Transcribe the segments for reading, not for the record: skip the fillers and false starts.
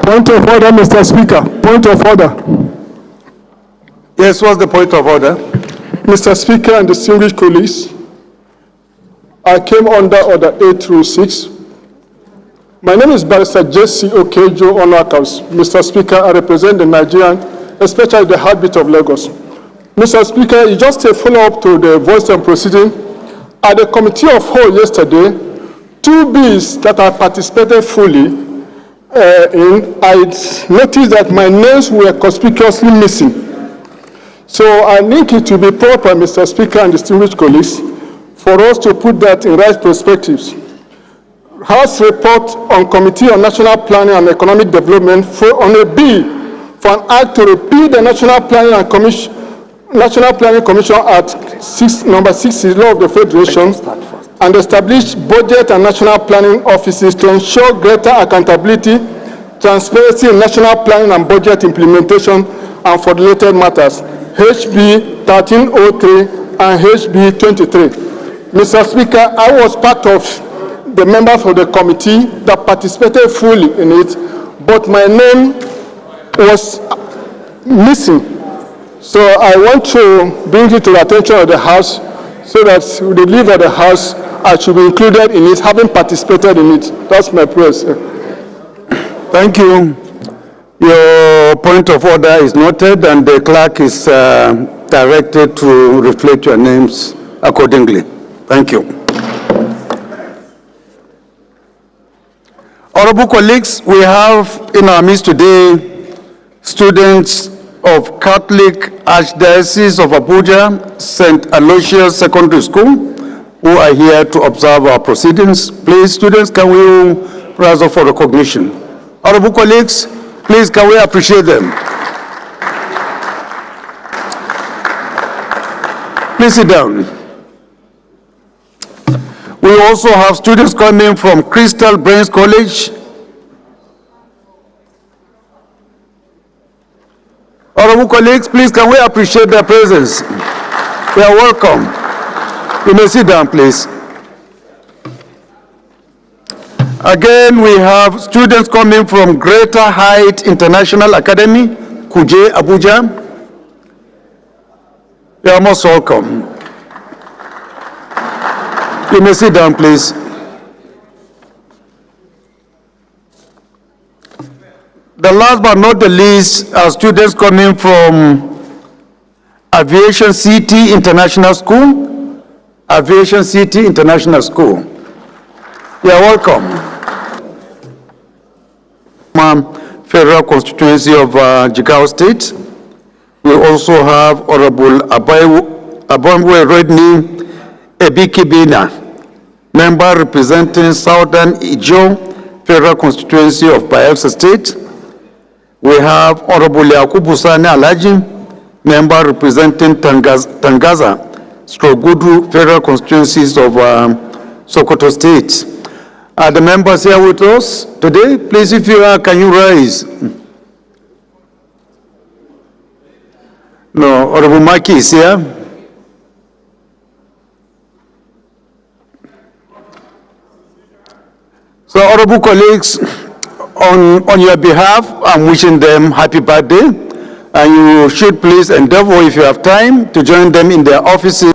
Point of order, Mr. Speaker. Point of order. Yes, what's the point of order? Mr. Speaker and distinguished colleagues, I came under Order 8 through 6. My name is Barrister Jesse Okejo Onakaus. Mr. Speaker, I represent the Nigerian, especially the heartbeat of Lagos. Mr. Speaker, it's just a follow-up to the voice and proceeding. At the Committee of Whole yesterday, 2 bills that I participated fully I noticed that my names were conspicuously missing. So I think it will be proper, Mr. Speaker and distinguished colleagues, for us to put that in right perspectives. House report on Committee on National Planning and Economic Development on a bill for an act to repeal the National Planning Commission Act number 6 law of the Federation and establish budget and national planning offices to ensure greater accountability, transparency in national planning and budget implementation and for related matters, HB 1303 and HB 23. Mr. Speaker, I was part of the members of the committee that participated fully in it, but my name was missing. So I want to bring it to the attention of the House so that with the leave of the House, I should be included in it, having participated in it. That's my prayer, sir. Thank you. Your point of order is noted, and the clerk is directed to reflect your names accordingly. Thank you. Honorable colleagues, we have in our midst today students of Catholic Archdiocese of Abuja, St. Aloysius Secondary School, who are here to observe our proceedings. Please, students, can we rise up for recognition? Honorable colleagues, please, can we appreciate them? Please sit down. We also have students coming from Crystal Brains College. Honorable colleagues, please, can we appreciate their presence? They are welcome. You may sit down, please. Again, we have students coming from Greater Height International Academy, Kuje, Abuja. You are most welcome. You may sit down, please. The last but not the least are students coming from Aviation City International School. Aviation City International School. You are welcome. Federal Constituency of Jigawa State. We also have Honorable Abamwe Rodney Ebikibina, member representing Southern Ijo Federal Constituency of Bayelsa State. We have Honorable Yakubu Sani Alaji, member representing Tangaza, Strogudu Federal Constituencies of Sokoto State. Are the members here with us today? Please, if you are, can you rise? No, Honorable Maki is here. So, honorable colleagues, on your behalf, I'm wishing them happy birthday, and you should please endeavor, if you have time, to join them in their offices.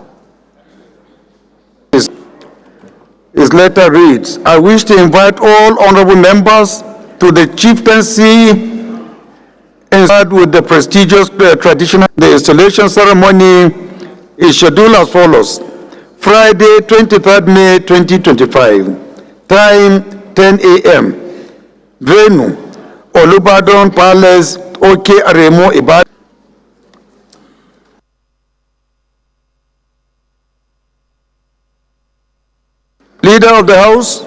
His letter reads, I wish to invite all honorable members to the chieftaincy and start with the prestigious traditional. The installation ceremony is scheduled as follows. Friday, 23rd May 2025, time 10 a.m. Venue, Olubadan Palace, OK Aremo, Ibadan. Leader of the House,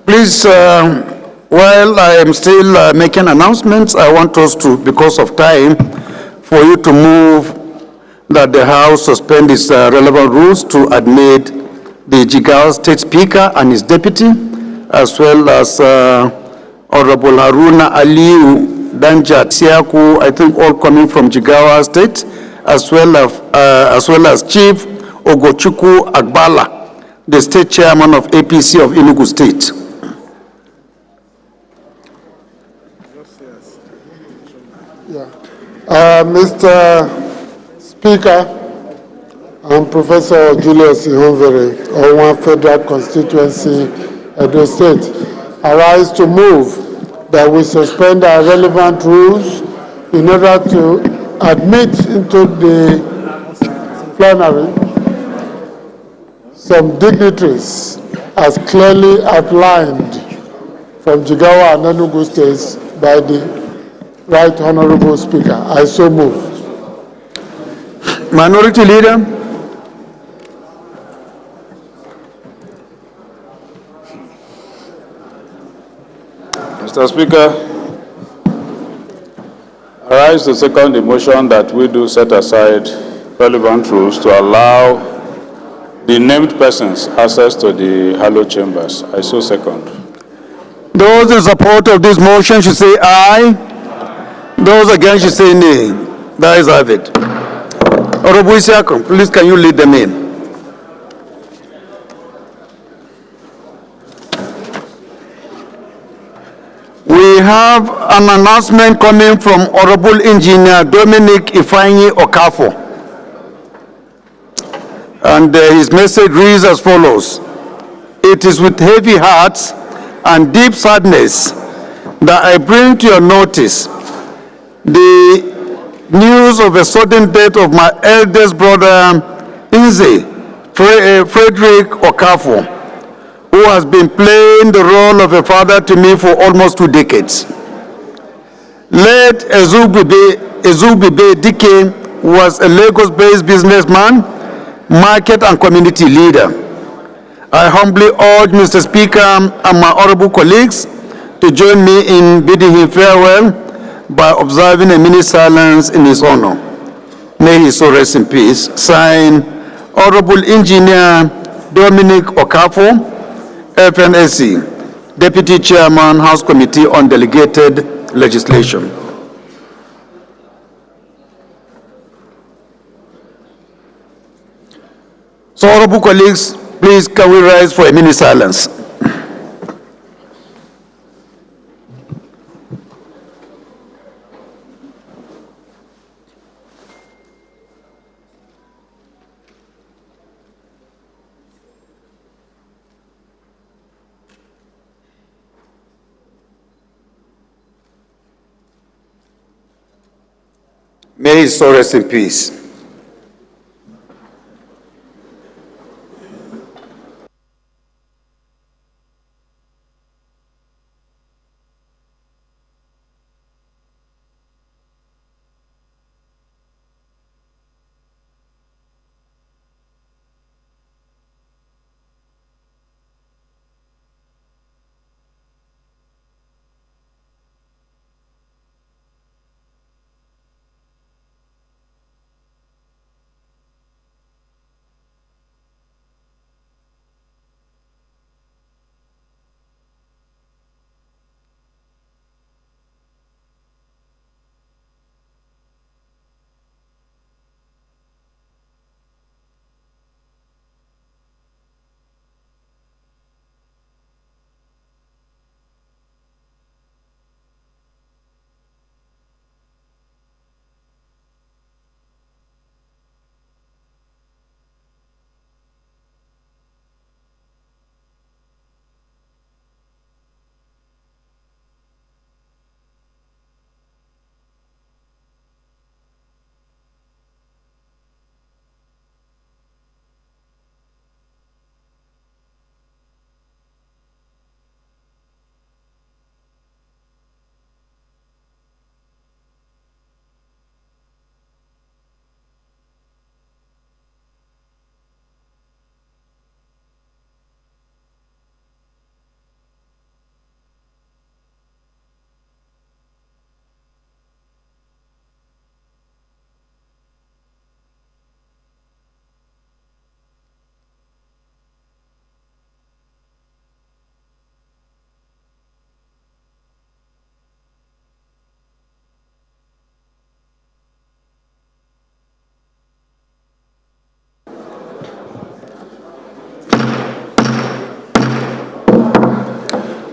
please, while I am still making announcements, I want us to, because of time, for you to move that the House suspend its relevant rules to admit the Jigawa State Speaker and his deputy, as well as Honorable Haruna Aliu Danjat Siaku, I think all coming from Jigawa State, as well as Chief Ogochukwu Agbala, the State Chairman of APC of Enugu State. Mr. Speaker, I'm Professor Julius Ihonvere, Owan Federal Constituency, Edo State. I rise to move that we suspend our relevant rules in order to admit into the plenary some dignitaries as clearly outlined from Jigawa and Enugu states by the Right Honorable Speaker. I so move. Minority Leader. Mr. Speaker, I rise to second the motion that we do set aside relevant rules to allow the named persons access to the hallowed chambers. I so second. Those in support of this motion should say aye. Those against should say nay. That is have it. Honorable Isiaku, please can you lead them in? We have an announcement coming from Honorable Engineer Dominic Ifeanyi Okafor. And his message reads as follows. It is with heavy hearts and deep sadness that I bring to your notice the news of a sudden death of my eldest brother, Nze Frederick Okafor, who has been playing the role of a father to me for almost 2 decades. Late Ezubibe Dike was a Lagos-based businessman, market and community leader. I humbly urge Mr. Speaker and my honorable colleagues to join me in bidding him farewell by observing a minute silence in his honor. May he so rest in peace. Signed, Honorable Engineer Dominic Okafor, FNSC, Deputy Chairman, House Committee on Delegated Legislation. So, honorable colleagues, please can we rise for a minute silence? May his soul rest in peace.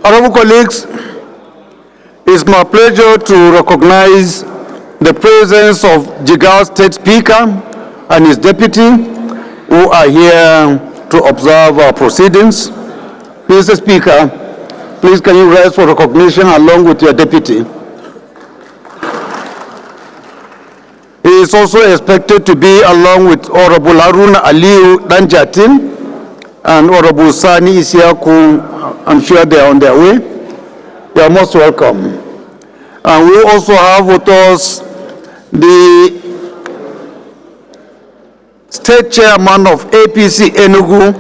Honorable colleagues, It's my pleasure to recognize the presence of Jigawa State Speaker and his deputy who are here to observe our proceedings. Mr. Speaker, please can you rise for recognition along with your deputy. He is also expected to be along with Honorable Haruna Aliu Danjatin and Honorable Sani Isiaku. I'm sure they are on their way. You are most welcome. And we also have with us the State Chairman of APC Enugu,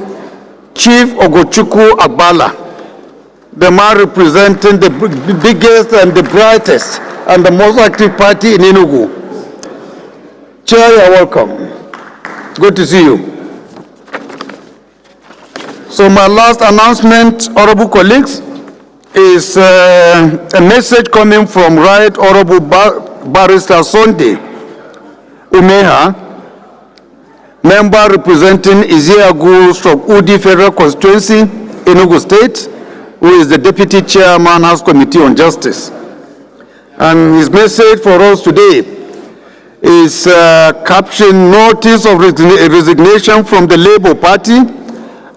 Chief Ogochukwu Agbala, the man representing the biggest and the brightest and the most active party in Enugu. Chair, you are welcome. Good to see you. So my last announcement, honorable colleagues, is a message coming from Right Honorable Barrister Sunday Umeha, member representing Iziagu/Udi Federal Constituency, Enugu State, who is the Deputy Chairman, House Committee on Justice. And his message for us today is captioned Notice of Resignation from the Labour Party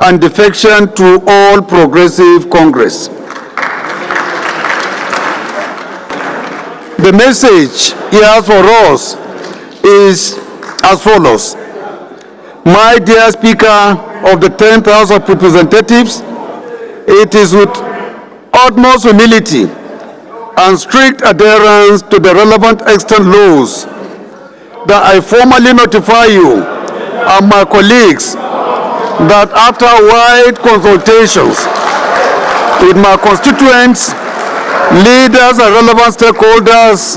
and Defection to All Progressive Congress. The message he has for us is as follows. My dear Speaker of the 10th House of Representatives, it is with utmost humility and strict adherence to the relevant extant laws that I formally notify you and my colleagues that after wide consultations with my constituents, leaders and relevant stakeholders,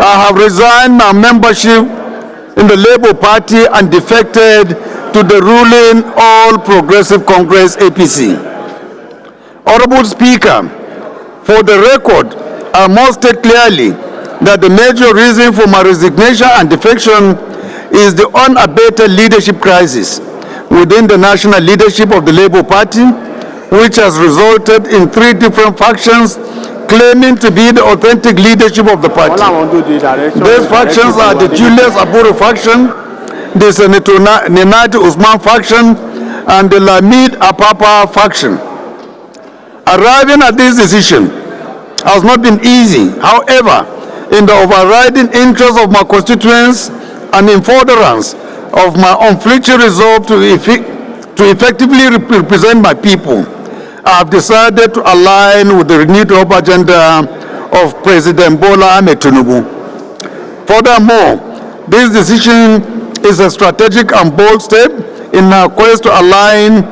I have resigned my membership in the Labour Party and defected to the ruling All Progressive Congress APC. Honorable Speaker, for the record, I must state clearly that the major reason for my resignation and defection is the unabated leadership crisis within the national leadership of the Labour Party, which has resulted in 3 different factions claiming to be the authentic leadership of the party. These factions are the Julius Aburu faction, the Senator Nenadi Usman faction, and the Lamid Apapa faction. Arriving at this decision has not been easy. However, in the overriding interest of my constituents and in furtherance of my unflinching resolve to effectively represent my people, I have decided to align with the renewed hope agenda of President Bola Ahmed Tinubu. Furthermore, this decision is a strategic and bold step in our quest to align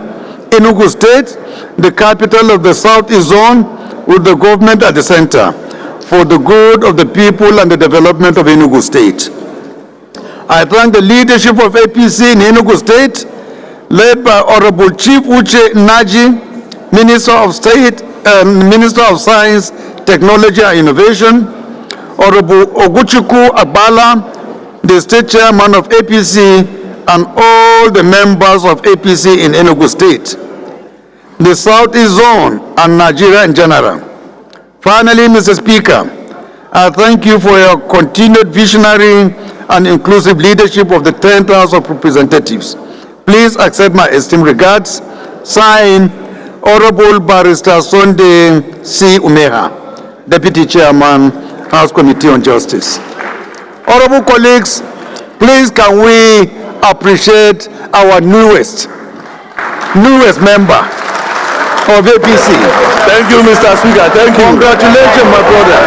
Enugu State, the capital of the Southeast Zone, with the government at the center for the good of the people and the development of Enugu State. I thank the leadership of APC in Enugu State, led by Honorable Chief Uche Naji, Minister of State, Minister of Science, Technology and Innovation, Honorable Ogochukwu Agbala, the State Chairman of APC, and all the members of APC in Enugu State, the Southeast Zone, and Nigeria in general. Finally, Mr. Speaker, I thank you for your continued visionary and inclusive leadership of the 10th House of Representatives. Please accept my esteemed regards. Signed, Honorable Barrister Sunday C. Umeha, Deputy Chairman, House Committee on Justice. Honorable colleagues, please can we appreciate our newest member of APC. Thank you, Mr. Speaker. Thank you. Congratulations, my brother.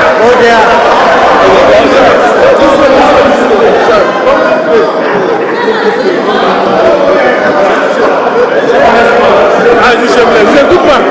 He's a good man.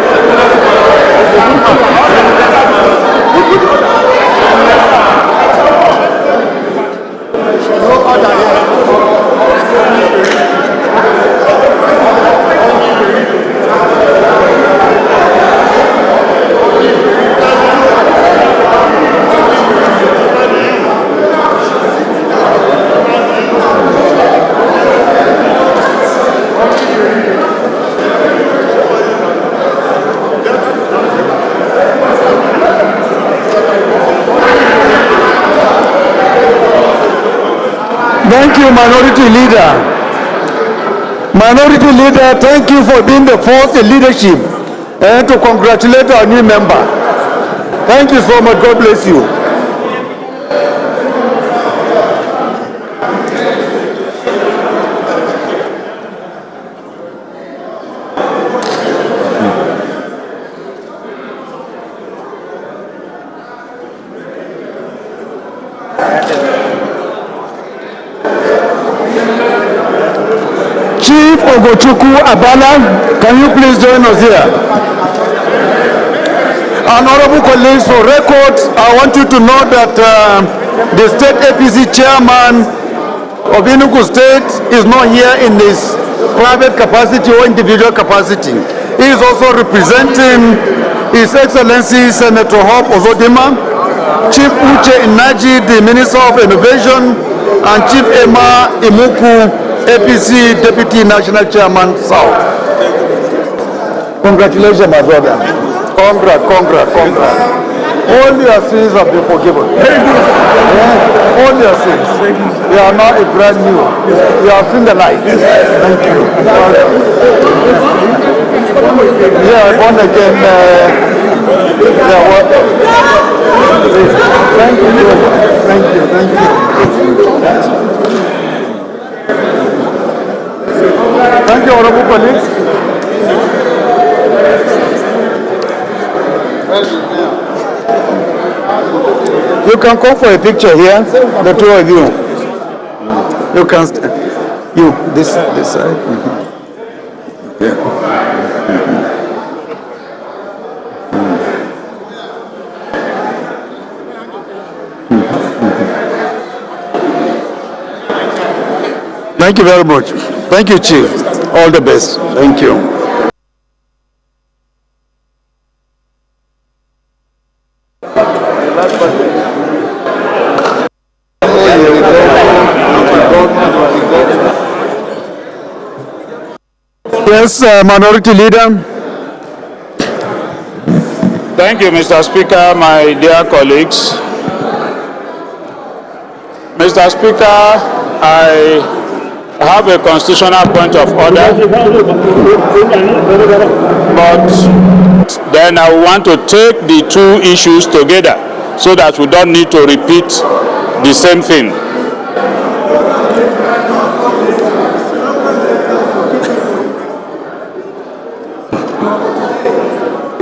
Thank you, Minority Leader. Minority Leader, thank you for being the fourth in leadership and to congratulate our new member. Thank you so much. God bless you. Chief Ogochukwu Abala, can you please join us here? Honorable colleagues, for records, I want you to know that the state APC chairman of Enugu State is not here in his private capacity or individual capacity. He is also representing His Excellency Senator Hope Ozodima, Chief Uche Inaji, the Minister of Innovation, and Chief Emma Imuku, APC Deputy National Chairman, South. Congratulations, my brother. Congrats. All your sins have been forgiven. Yeah, all your sins. You are now a brand new. You have seen the light. Thank you. Yeah, born again. Thank you. Thank you, honorable colleagues. You can come for a picture here, the two of you. You can, this side. Yeah. Thank you very much. Thank you, Chief. All the best. Thank you. Yes, Minority Leader. Thank you, Mr. Speaker, my dear colleagues. Mr. Speaker, I have a constitutional point of order, but then I want to take the two issues together so that we don't need to repeat the same thing.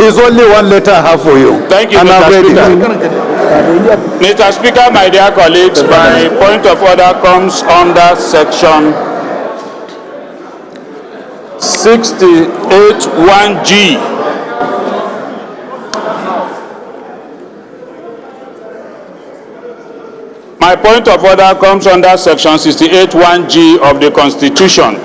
It's only one letter I have for you. Thank you, Mr. Speaker. Mr. Speaker, my dear colleagues, my point of order comes under section 68(1)G. My point of order comes under section 68(1)G of the Constitution.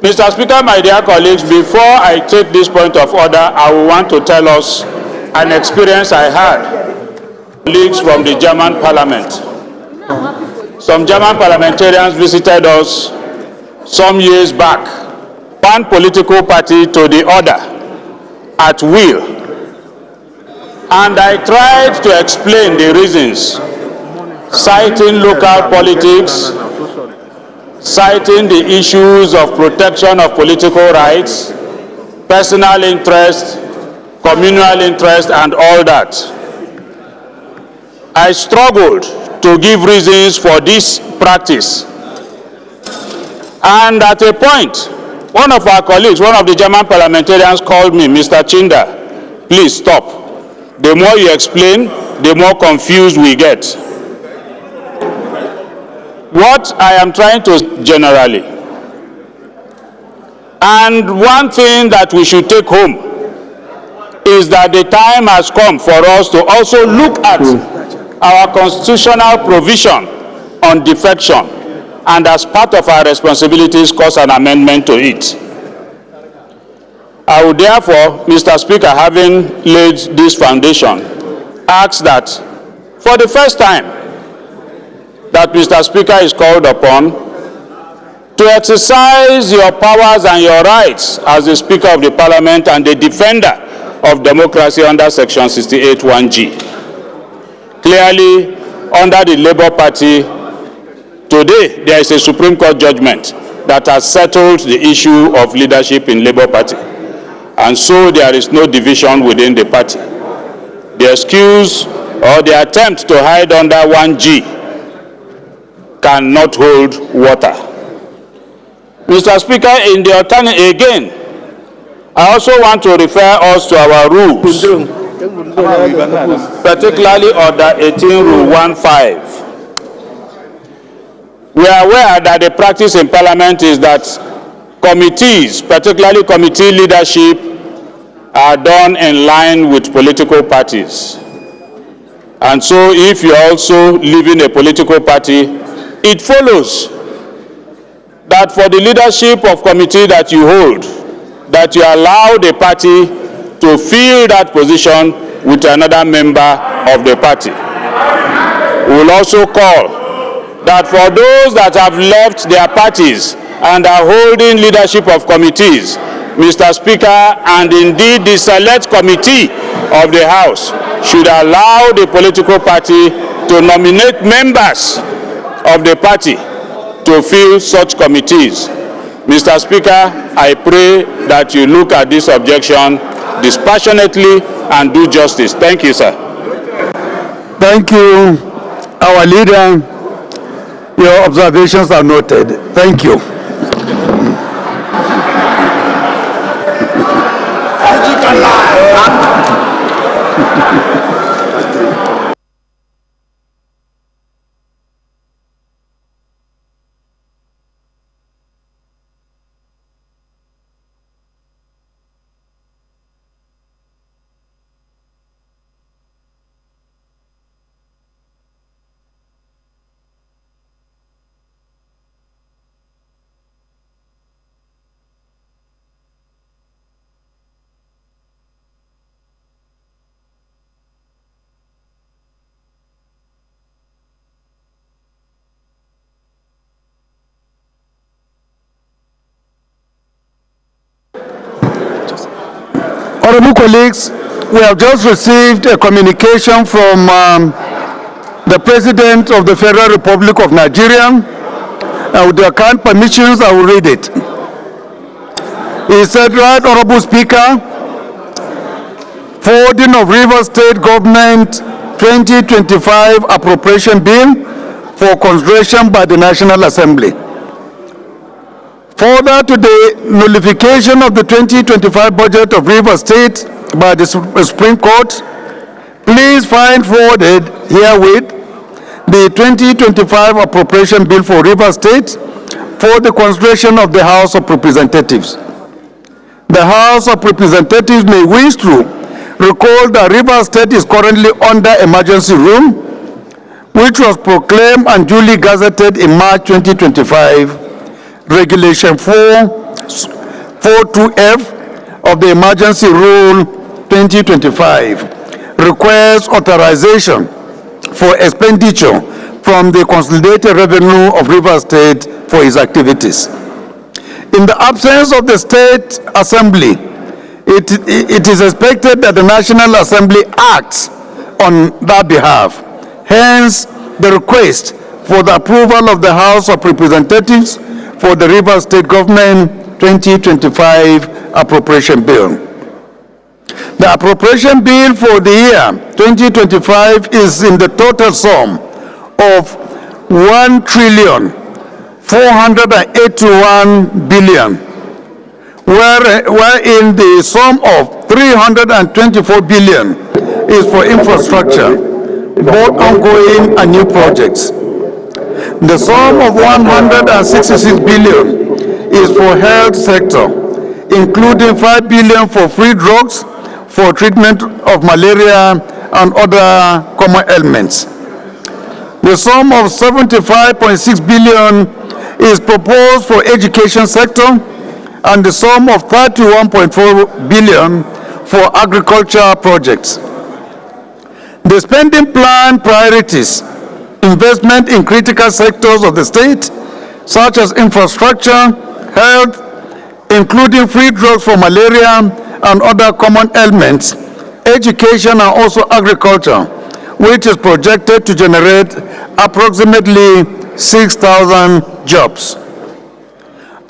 Mr. Speaker, my dear colleagues, before I take this point of order, I will want to tell us an experience I had. Colleagues from the German parliament. Some German parliamentarians visited us some years back. One political party to the other at will. And I tried to explain the reasons, citing local politics, citing the issues of protection of political rights, personal interest, communal interest, and all that. I struggled to give reasons for this practice. And at a point, one of our colleagues, one of the German parliamentarians called me, Mr. Chinda, please stop. The more you explain, the more confused we get. What I am trying to generally, and one thing that we should take home is that the time has come for us to also look at our constitutional provision on defection, and as part of our responsibilities, cause an amendment to it. I would therefore, Mr. Speaker, having laid this foundation, ask that for the first time that Mr. Speaker is called upon to exercise your powers and your rights as the Speaker of the Parliament and the defender of democracy under section 68(1)G. Clearly, under the Labour Party, Today, there is a Supreme Court judgment that has settled the issue of leadership in Labour Party. And so there is no division within the party. The excuse or the attempt to hide under 1G cannot hold water. Mr. Speaker, in the alternative, again, I also want to refer us to our rules, particularly Order 18, Rule 1.5. We are aware that the practice in Parliament is that committees, particularly committee leadership, are done in line with political parties. And so if you also live in a political party, it follows that for the leadership of committee that you hold, that you allow the party to fill that position with another member of the party. We will also call that for those that have left their parties and are holding leadership of committees, Mr. Speaker, and indeed the select committee of the House should allow the political party to nominate members of the party to fill such committees. Mr. Speaker, I pray that you look at this objection dispassionately and do justice. Thank you, sir. Thank you, our leader. Your observations are noted. Thank you. Honorable colleagues, we have just received a communication from the President of the Federal Republic of Nigeria. With your kind permissions, I will read it. He said, Right Honorable Speaker, forwarding of Rivers State Government 2025 Appropriation Bill for consideration by the National Assembly. Further to the nullification of the 2025 budget of Rivers State by the Supreme Court, please find forwarded herewith the 2025 appropriation bill for Rivers State for the consideration of the House of Representatives. The House of Representatives may wish to recall that Rivers State is currently under emergency room, which was proclaimed and duly gazetted in March 2025. Regulation 442F of the Emergency Rule 2025 requires authorization for expenditure from the consolidated revenue of Rivers State for its activities. In the absence of the State Assembly, it is expected that the National Assembly acts on that behalf. Hence, the request for the approval of the House of Representatives for the Rivers State Government 2025 Appropriation Bill. The appropriation bill for the year 2025 is in the total sum of 1,481 billion, wherein the sum of 324 billion is for infrastructure, both ongoing and new projects. The sum of 166 billion is for health sector, including 5 billion for free drugs for treatment of malaria and other common ailments. The sum of 75.6 billion is proposed for education sector, and the sum of 31.4 billion for agriculture projects. The spending plan priorities investment in critical sectors of the state, such as infrastructure, health, including free drugs for malaria and other common ailments, education, and also agriculture, which is projected to generate approximately 6,000 jobs.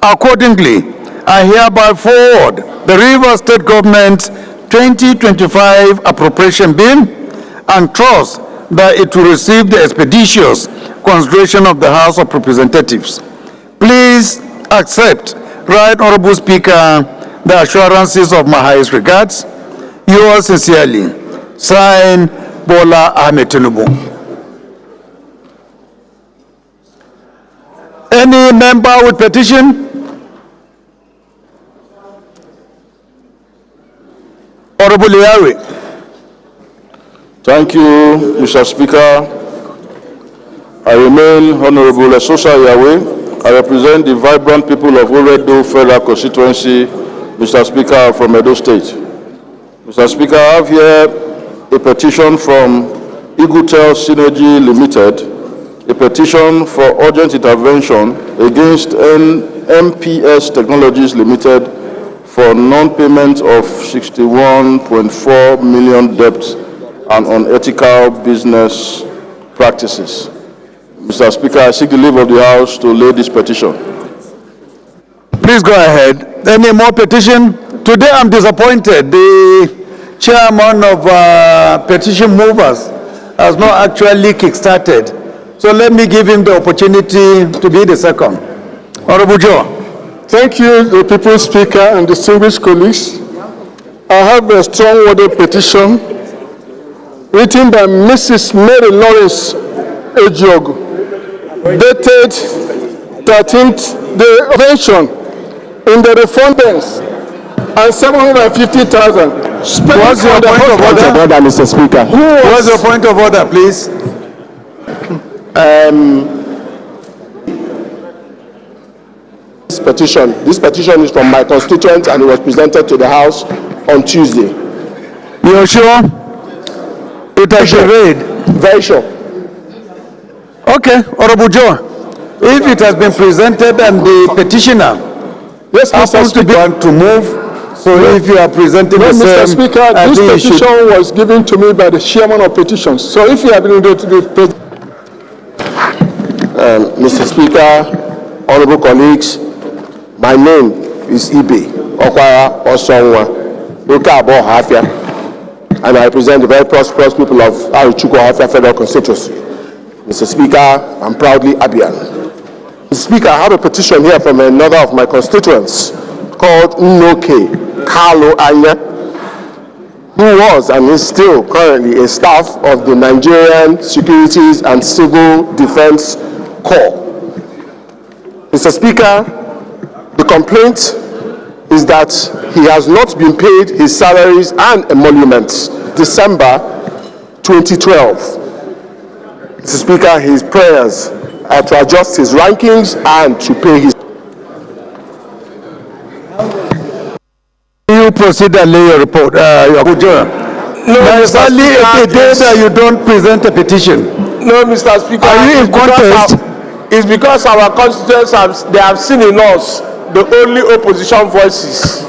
Accordingly, I hereby forward the Rivers State Government 2025 Appropriation Bill and trust that it will receive the expeditious consideration of the House of Representatives. Please accept, Right Honorable Speaker, the assurances of my highest regards. Yours sincerely, signed, Bola Ahmed Tinubu. Any member with petition? Honorable Liawe. Thank you, Mr. Speaker. I remain Honorable Esosa Yahweh. I represent the vibrant people of Oredo Federal Constituency, Mr. Speaker, from Edo State. Mr. Speaker, I have here a petition from Eagletel Synergy Limited, a petition for urgent intervention against MPS Technologies Limited for non-payment of 61.4 million debt and unethical business practices. Mr. Speaker, I seek the leave of the House to lay this petition. Please go ahead. Any more petition? Today I'm disappointed. The chairman of petition movers has not actually kick-started. So let me give him the opportunity to be the second. Honorable Joe. Thank you, the People's Speaker and distinguished colleagues. I have a strong-worded petition written by Mrs. Mary Lawrence Ejiogu, dated 13th day of pension in the respondents and 750,000. What's your point of order, Mr. Speaker? What's your point of order, please? This petition is from my constituent and it was presented to the House on Tuesday. You're sure? It has been read. Very sure. Okay, Honorable Joe. If it has been presented and the petitioner happens to be want to move, so if you are presenting the same, Mr. Speaker, this petition was given to me by the chairman of petitions. So if you have been able to do it, Mr. Speaker, honorable colleagues, my name is Ibe Okwara Osonwa, Lokabo Hafia, and I represent the very prosperous people of Aruchuko Hafia Federal Constituency. Mr. Speaker, I'm proudly Abian. Mr. Speaker, I have a petition here from another of my constituents called Nnoke Carlo Anya, who was and is still currently a staff of the Nigerian Securities and Civil Defense Corps. Mr. Speaker, the complaint is that he has not been paid his salaries and emoluments December 2012. Mr. Speaker, his prayers are to adjust his rankings and to pay his... You proceed and lay your report. No, there is only a day that you don't present a petition. No, Mr. Speaker. Are you in contest? It's because our constituents have seen in us the only opposition voices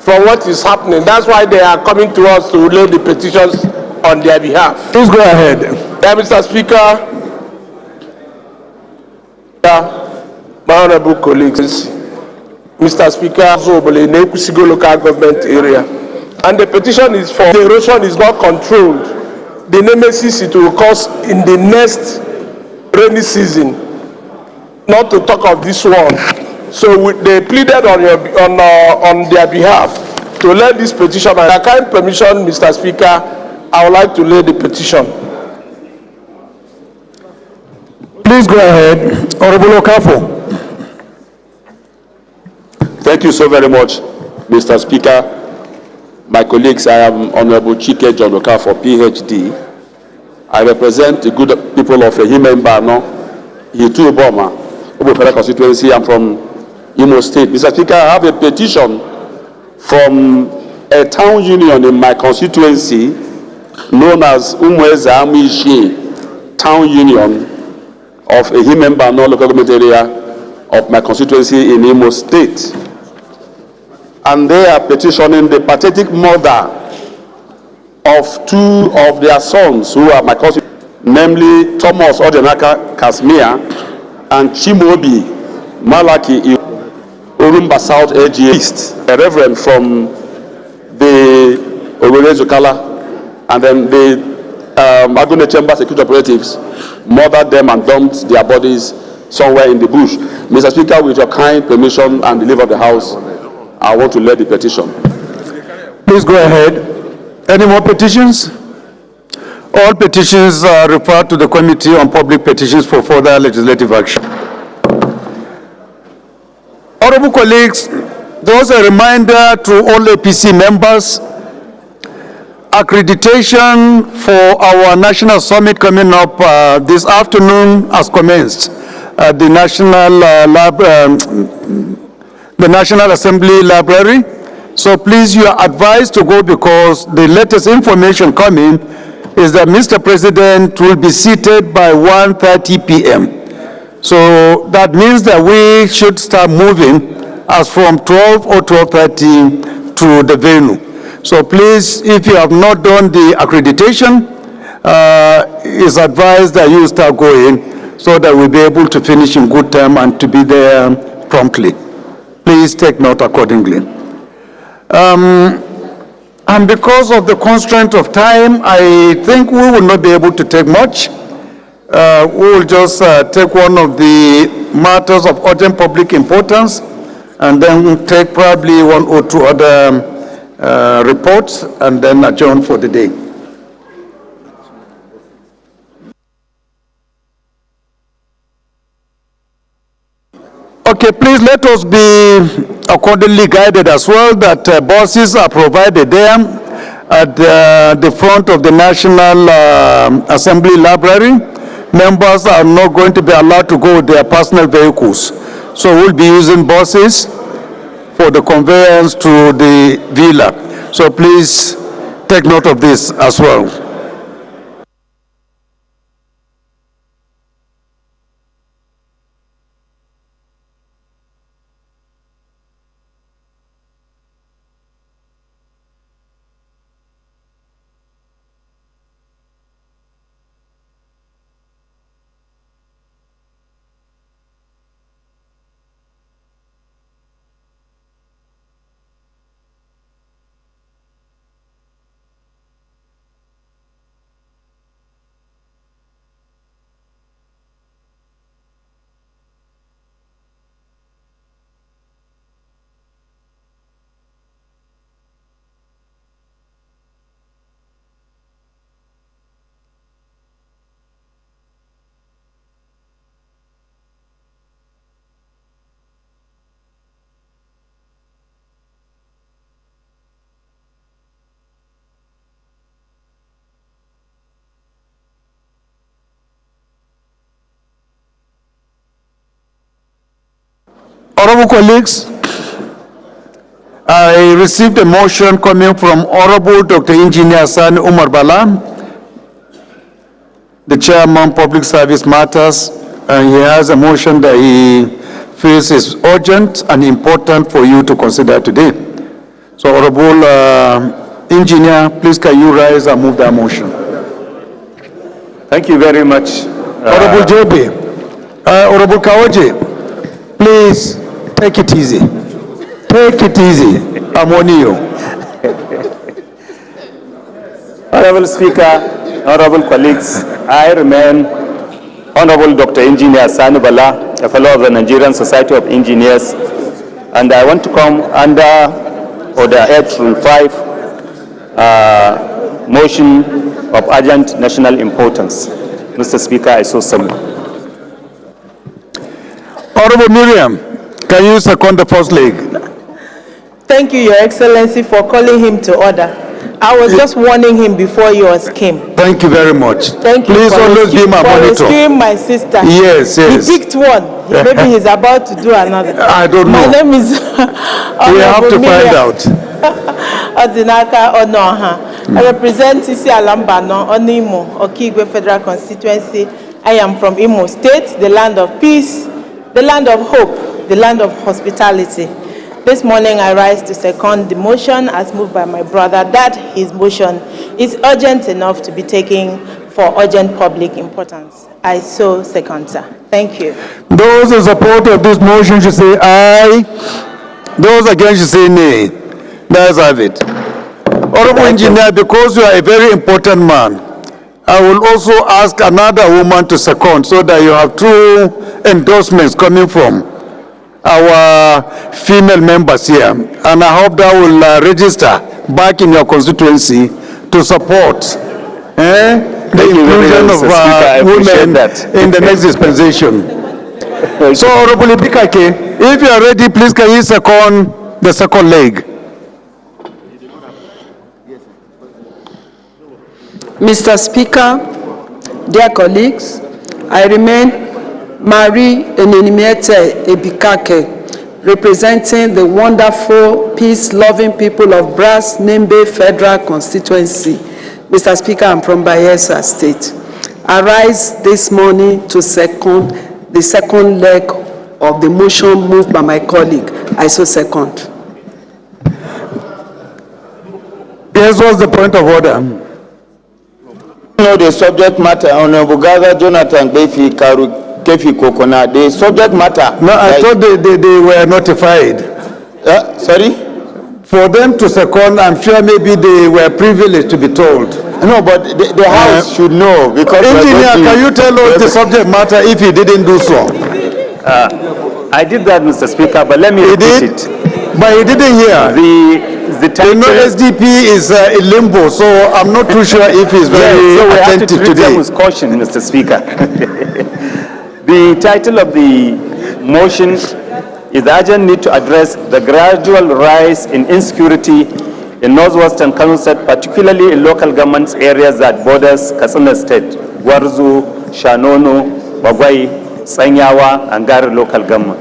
from what is happening. That's why they are coming to us to lay the petitions on their behalf. Please go ahead. Mr. Speaker, my honorable colleagues, Mr. Speaker, in the Ekusigo local government area, and the petition is for the erosion is not controlled. The nemesis it will cause in the next rainy season, not to talk of this one. So they pleaded on their behalf to lay this petition. And I kind permission, Mr. Speaker, I would like to lay the petition. Please go ahead. Honorable Okafo. Thank you so very much, Mr. Speaker. My colleagues, I am Honorable Chike John Okafo, PhD. I represent the good people of Ehime Mbano, Yitu Oboma, Obo Federal Constituency. I'm from Imo State. Mr. Speaker, I have a petition from a town union in my constituency known as Umweza Amishi Town Union of Ehime Mbano local government area of my constituency in Imo State. And they are petitioning the pathetic mother of two of their sons who are my constituents, namely Thomas Odenaka Kasmia and Chimobi Malaki Urumba South AGA East, a reverend from the Owerezukala, and then the Agune Chamber security operatives murdered them and dumped their bodies somewhere in the bush. Mr. Speaker, with your kind permission and the leave of the House, I want to lead the petition. Please go ahead. Any more petitions? All petitions are referred to the Committee on Public Petitions for further legislative action. Honorable colleagues, there was a reminder to all APC members. Accreditation for our national summit coming up this afternoon has commenced at the National Assembly Library. So please, you are advised to go because the latest information coming is that Mr. President will be seated by 1:30 p.m. So that means that we should start moving as from 12 or 12:30 to the venue. So please, if you have not done the accreditation, it's advised that you start going so that we'll be able to finish in good time and to be there promptly. Please take note accordingly. And because of the constraint of time, I think we will not be able to take much. We will just take one of the matters of urgent public importance and then take probably one or two other reports and then adjourn for the day. Okay, please let us be accordingly guided as well that buses are provided there at the front of the National Assembly Library. Members are not going to be allowed to go with their personal vehicles. So we'll be using buses for the conveyance to the villa. So please take note of this as well. Honorable colleagues, I received a motion coming from Honorable Dr. Engineer Sani Umar Bala, the Chairman Public Service Matters, and he has a motion that he feels is urgent and important for you to consider today. So Honorable Engineer, please can you rise and move that motion? Thank you very much. Honorable JB, Honorable Kawaji, please take it easy. Take it easy. I'm on you. Honorable Speaker, honorable colleagues, I remain Honorable Dr. Engineer Sani Bala, a fellow of the Nigerian Society of Engineers, and I want to come under Order 8-5, motion of urgent national importance. Mr. Speaker, I so summon. Honorable Miriam, can you second the first leg? Thank you, Your Excellency, for calling him to order. I was just warning him before yours came. Thank you very much. Thank you. Please always be my monitor. Rescuing my sister. Yes, yes. He picked one. Maybe he's about to do another. I don't know. My name is We have to find out. Odinaka Onoha. I represent Isi Alambano, Onimo, Okigwe Federal Constituency. I am from Imo State, the land of peace, the land of hope, the land of hospitality. This morning I rise to second the motion as moved by my brother that his motion is urgent enough to be taken for urgent public importance. I so second, sir. Thank you. Those in support of this motion should say aye. Those against should say nay. Let's have it. Honorable Engineer, because you are a very important man, I will also ask another woman to second so that you have two endorsements coming from our female members here. And I hope that will register back in your constituency to support the inclusion of women in the next dispensation. So, Honorable Ibikake, if you are ready, please can you second the second leg? Mr. Speaker, dear colleagues, I remain Marie Enenimiete Ebikake, representing the wonderful, peace-loving people of Brass Nimbe Federal Constituency. Mr. Speaker, I'm from Bayelsa State. I rise this morning to second the second leg of the motion moved by my colleague. I so second. Yes, what's the point of order? No, the subject matter, Honorable Gaza Jonathan Kefi Kokona, the subject matter. No, I thought they were notified. Sorry? For them to second, I'm sure maybe they were privileged to be told. No, but the House should know because. Engineer, can you tell us the subject matter if he didn't do so? I did that, Mr. Speaker, but let me repeat it. But he didn't hear. The title, SDP is in limbo, so I'm not too sure if he's very so we have to treat today. them with caution, Mr. Speaker. The title of the motion is the urgent need to address the gradual rise in insecurity in northwestern Kano State, particularly in local government areas that borders Katsina State, Gwarzo, Shanono, Bagwai, Sanyawa, and Gari local government.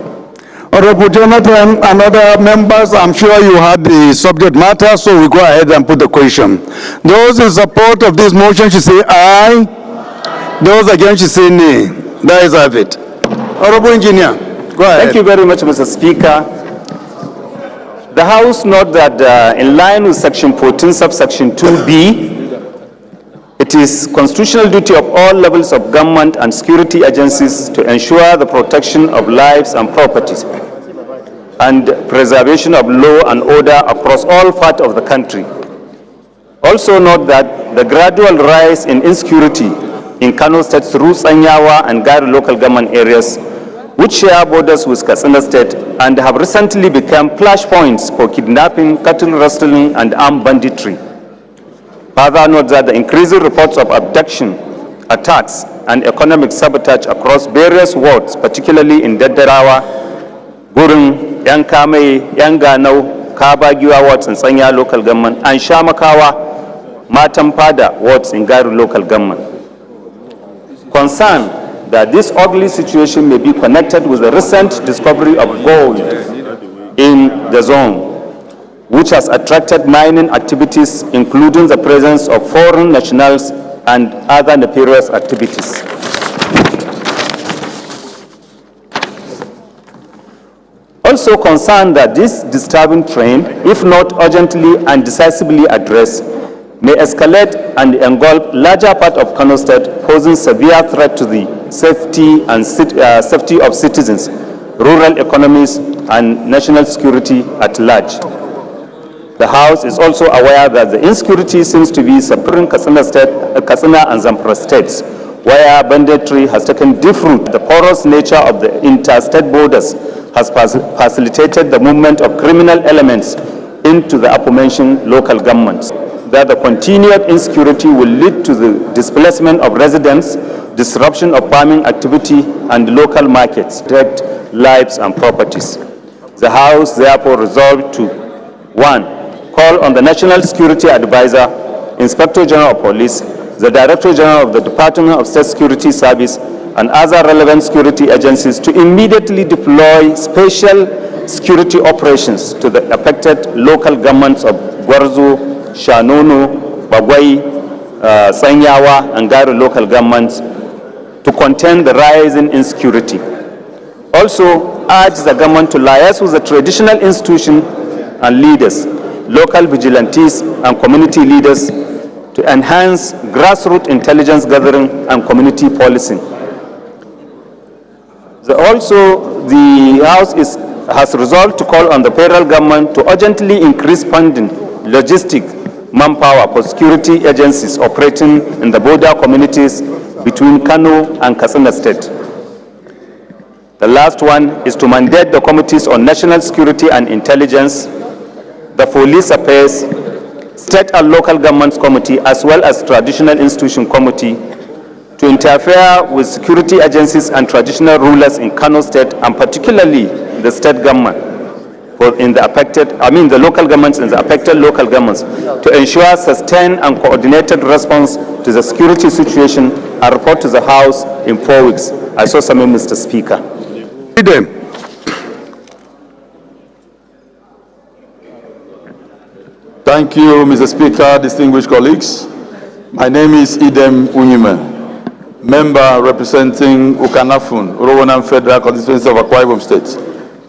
Honorable Jonathan and other members, I'm sure you had the subject matter, so we go ahead and put the question. Those in support of this motion should say aye. Those against should say nay. That is have it. Honorable Engineer, go ahead. Thank you very much, Mr. Speaker. The House notes that in line with Section 14, subsection 2B, it is constitutional duty of all levels of government and security agencies to ensure the protection of lives and properties and preservation of law and order across all parts of the country. Also note that the gradual rise in insecurity in Kano State through Sanyawa and Gari local government areas, which share borders with Katsina State and have recently become flashpoints for kidnapping, cattle rustling, and armed banditry. Further note that the increasing reports of abduction, attacks, and economic sabotage across various wards, particularly in Daddarawa, Gurun, Yankame, Yanganau, Kabagiwa wards in Sanya local government, and Shamakawa, Matampada wards in Gari local government. Concerned that this ugly situation may be connected with the recent discovery of gold in the zone, which has attracted mining activities, including the presence of foreign nationals and other nefarious activities. Also concerned that this disturbing trend, if not urgently and decisively addressed, may escalate and engulf larger part of Kano State, posing severe threat to the safety of citizens, rural economies, and national security at large. The House is also aware that the insecurity seems to be suffering Katsina and Zamfara states, where banditry has taken deep root. The porous nature of the interstate borders has facilitated the movement of criminal elements into the aforementioned local governments. That the continued insecurity will lead to the displacement of residents, disruption of farming activity and local markets, protect lives and properties. The House therefore resolved to 1. Call on the National Security Advisor, Inspector General of Police, the Director General of the Department of State Security Service, and other relevant security agencies to immediately deploy special security operations to the affected local governments of Gwarzo, Shanono, Bagwai, Sanyawa, and Gari local governments to contain the rise in insecurity. Also, urge the government to liaise with the traditional institutions and leaders, local vigilantes, and community leaders to enhance grassroots intelligence gathering and community policing. The House has resolved to call on the federal government to urgently increase funding, logistic, manpower for security agencies operating in the border communities between Kano and Katsina State. The last one is to mandate the committees on national security and intelligence, the police affairs, state and local governments committee, as well as traditional institution committee, to interfere with security agencies and traditional rulers in Kano State, and particularly the state government, the local governments in the affected local governments, to ensure sustained and coordinated response to the security situation and report to the House in 4 weeks. I so submit, Mr. Speaker. Thank you, Mr. Speaker, distinguished colleagues. My name is Idem Unyime, member representing Ukanafun, Orowonan Federal Constituency of Akwa Ibom State.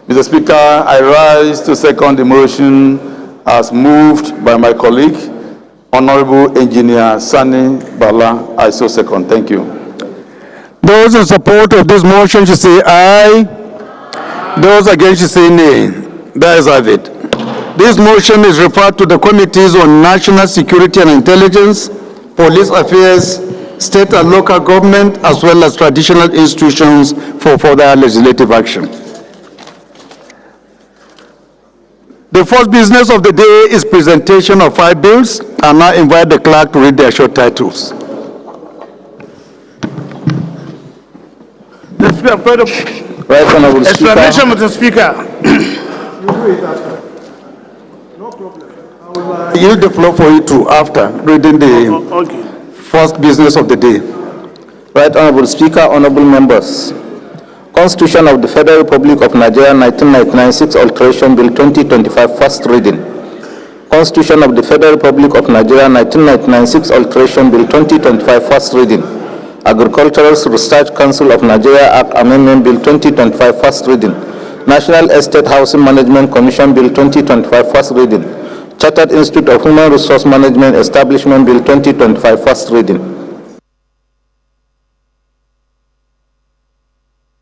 Mr. Speaker, I rise to second the motion as moved by my colleague, Honorable Engineer Sani Bala. I so second. Thank you. Those in support of this motion should say aye. Those against should say nay. That is have it. This motion is referred to the Committees on National Security and Intelligence, Police Affairs, State and Local Government, as well as traditional institutions for further legislative action. The first business of the day is presentation of 5 bills. I now invite the clerk to read their short titles. Right, Honorable Speaker. Explanation, Mr. Speaker. I yield the floor for you to after reading the first business of the day. Right, Honorable Speaker, honorable members. Constitution of the Federal Republic of Nigeria 1999-6 Alteration Bill 2025 first reading. Constitution of the Federal Republic of Nigeria 1999-6 Alteration Bill 2025 first reading. Agricultural Research Council of Nigeria Act Amendment Bill 2025 first reading. National Estate Housing Management Commission Bill 2025 first reading. Chartered Institute of Human Resource Management Establishment Bill 2025 first reading.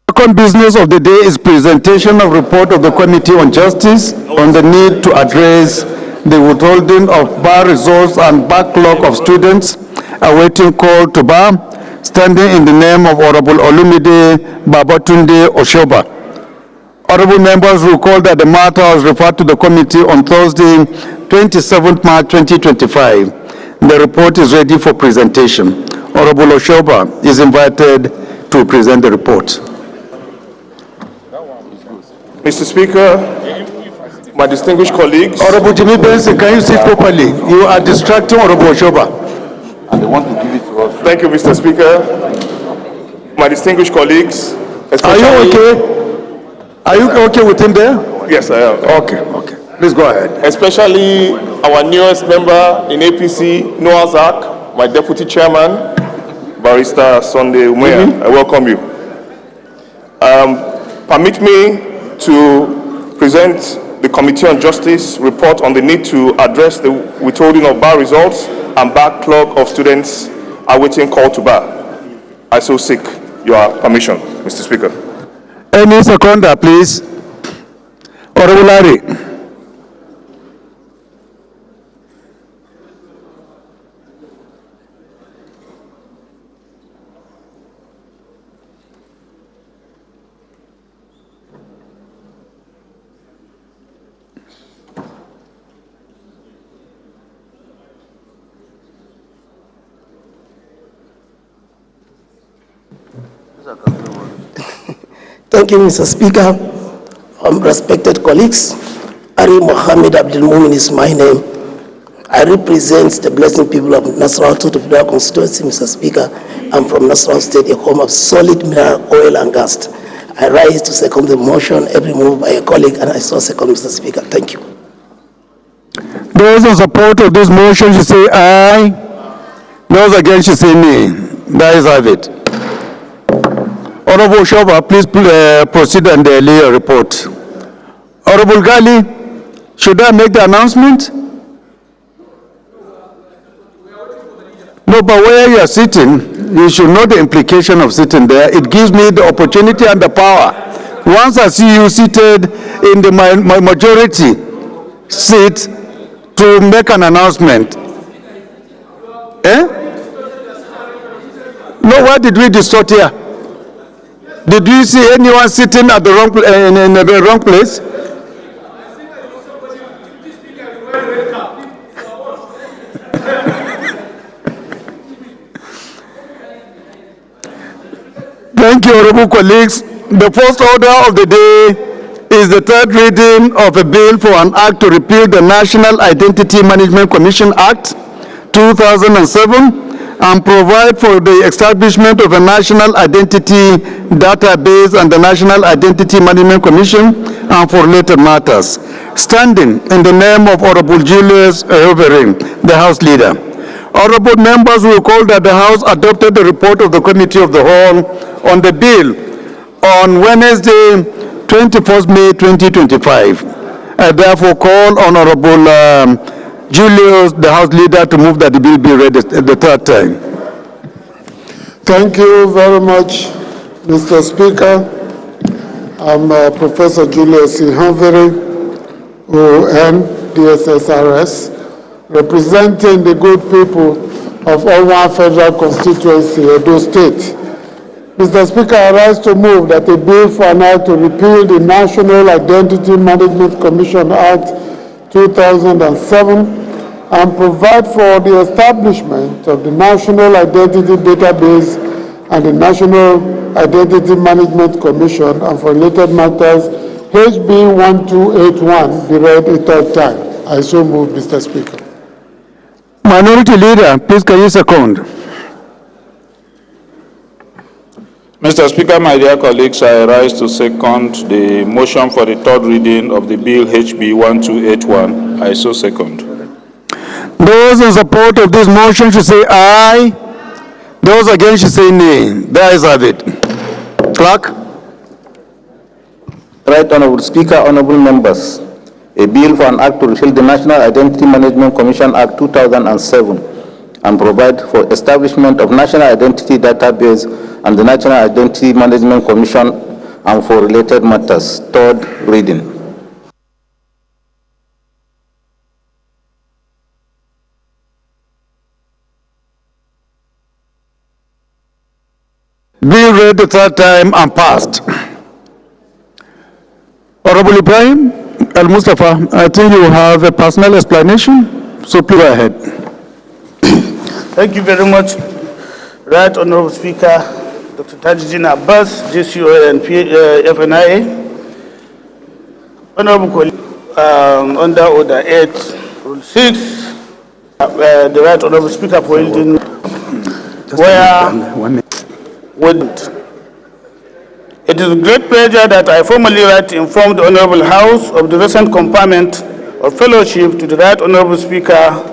Second business of the day is presentation of report of the Committee on Justice on the need to address the withholding of bar results and backlog of students awaiting call to bar, standing in the name of Honorable Olumide Babatunde Oshoba. Honorable members recall that the matter was referred to the committee on Thursday, 27th March 2025. The report is ready for presentation. Honorable Oshoba is invited to present the report. Mr. Speaker, my distinguished colleagues. Honorable Jimmy Benson, can you sit properly? You are distracting Honorable Oshoba. And they want to give it to us. Thank you, Mr. Speaker. My distinguished colleagues. Are you okay? Are you okay with him there? Yes, I am. Okay. Please go ahead. Especially our newest member in APC, Noah's Ark, my deputy chairman, Barrister Sunday Umeya. I welcome you. Permit me to present the Committee on Justice report on the need to address the withholding of bar results and backlog of students awaiting call to bar. I so seek your permission, Mr. Speaker. Any seconder, please. Honorable Larry. Thank you, Mr. Speaker. Respected colleagues, Ari Mohammed Abdul Mumin is my name. I represent the blessing people of Nasarawa to the Federal Constituency, Mr. Speaker. I'm from Nasarawa State, a home of solid mineral oil and gas. I rise to second the motion, every move by a colleague, and I so second, Mr. Speaker. Thank you. Those in support of this motion should say aye. Those against should say nay. That is have it. Honorable Shoba, please proceed and lay your report. Honorable Gali, should I make the announcement? No, but where you are sitting, you should know the implication of sitting there. It gives me the opportunity and the power. Once I see you seated in the majority seat to make an announcement. Eh? No, why did we distort here? Did you see anyone sitting at the wrong in the wrong place? Thank you, honorable colleagues. The first order of the day is the third reading of a bill for an act to repeal the National Identity Management Commission Act 2007 and provide for the establishment of a national identity database and the National Identity Management Commission and for related matters. Standing in the name of Honorable Julius Ihonvere, the House Leader. Honorable members will recall that the House adopted the report of the Committee of the Whole on the bill on Wednesday, 21st May 2025. I therefore call on Honorable Julius, the House Leader, to move that the bill be read the third time. Thank you very much, Mr. Speaker. I'm Professor Julius Ihonvere, ON, DSSRS, representing the good people of Owan Federal Constituency, Edo State. Mr. Speaker, I rise to move that a bill for an act to repeal the National Identity Management Commission Act 2007 and provide for the establishment of the National Identity Database and the National Identity Management Commission and for related matters, HB 1281, be read a third time. I so move, Mr. Speaker. Minority Leader, please can you second? Mr. Speaker, my dear colleagues, I rise to second the motion for the third reading of the bill HB 1281. I so second. Those in support of this motion should say aye. Those against should say nay. The ayes have it. Clerk. Right, Honorable Speaker, honorable members. A bill for an act to repeal the National Identity Management Commission Act 2007 and provide for establishment of National Identity Database and the National Identity Management Commission and for related matters. Third reading. Bill read the third time and passed. Honorable Ibrahim Al-Mustafa, I think you have a personal explanation, so please go ahead. Thank you very much. Right Honorable Speaker, Dr. Tajudeen Abbas, GCO and FNIA. Honorable colleague, under Order 8, Rule 6, the Right Honorable Speaker for yielding It is with great pleasure that I formally write to inform the Honorable House of the recent conferment of fellowship to the Right Honorable Speaker,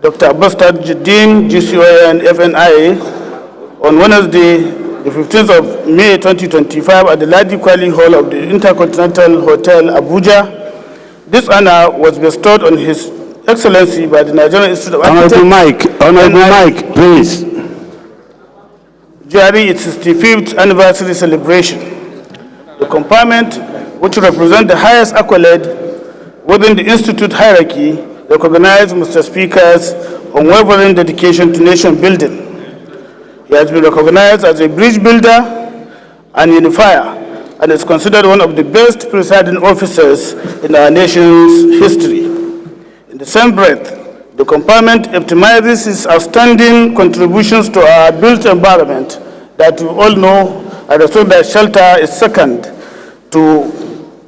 Dr. Abbas Tajudeen, GCON, FNIA, on Wednesday, the 15th of May 2025 at the Ladi Kwali Hall of the Intercontinental Hotel, Abuja. This honor was bestowed on His Excellency by the Nigerian Institute of Architects. Honorable Mike, please. During its 65th anniversary celebration. The conferment, which represents the highest accolade within the Institute hierarchy, recognized Mr. Speaker's unwavering dedication to nation building. He has been recognized as a bridge builder and unifier, and is considered one of the best presiding officers in our nation's history. In the same breath, the conferment epitomizes his outstanding contributions to our built environment that we all know and assume that shelter is second to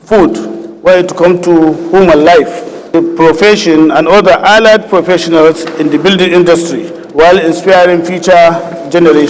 food when it comes to human life, the profession and other allied professionals in the building industry while inspiring future generations.